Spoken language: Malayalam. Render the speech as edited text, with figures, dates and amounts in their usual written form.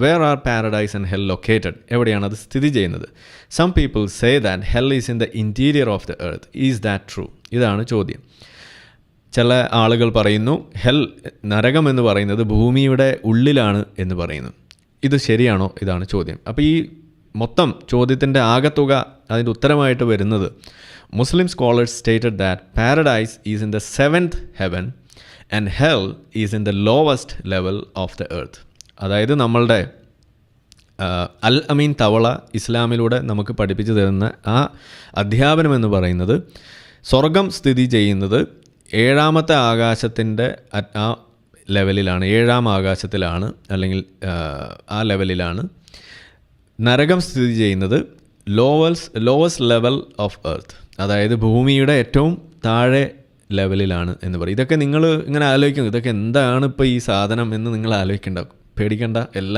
Where are paradise and hell located? എവിടെയാണ് അത് സ്ഥിതി ചെയ്യുന്നത്? Some people say that hell is in the interior of the earth. Is that true? ഇതാണ് ചോദ്യം. ചില ആളുകൾ പറയുന്നു ഹെൽ, നരകം എന്ന് പറയുന്നത് ഭൂമിയുടെ ഉള്ളിലാണ് എന്ന് പറയുന്നു. ഇത് ശരിയാണോ? ഇതാണ് ചോദ്യം. അപ്പോൾ ഈ മൊത്തം ചോദ്യത്തിൻ്റെ ആകത്തുക, അതിൻ്റെ ഉത്തരമായിട്ട് വരുന്നത്, Muslim scholars stated that paradise is in the 7th heaven and hell is in the lowest level of the earth. അതായത് നമ്മളുടെ അൽ അമീൻ തവള ഇസ്ലാമിലൂടെ നമുക്ക് പഠിപ്പിച്ചു തരുന്ന ആ അധ്യാപനം എന്ന് പറയുന്നത്, സ്വർഗം സ്ഥിതി ചെയ്യുന്നത് 7ാമത്തെ ആകാശത്തിൻ്റെ ആ ലെവലിലാണ്, 7ാം ആകാശത്തിലാണ്, അല്ലെങ്കിൽ ആ ലെവലിലാണ്. നരകം സ്ഥിതി ചെയ്യുന്നത് ലോവസ്റ്റ് ലെവൽ ഓഫ് എർത്ത്, അതായത് ഭൂമിയുടെ ഏറ്റവും താഴെ ലെവലിലാണ് എന്ന് പറയും. ഇതൊക്കെ നിങ്ങൾ ഇങ്ങനെ ആലോചിക്കും, ഇതൊക്കെ എന്താണ് ഇപ്പോൾ ഈ സാധനം എന്ന് നിങ്ങൾ ആലോചിക്കേണ്ട, പേടിക്കേണ്ട. എല്ലാം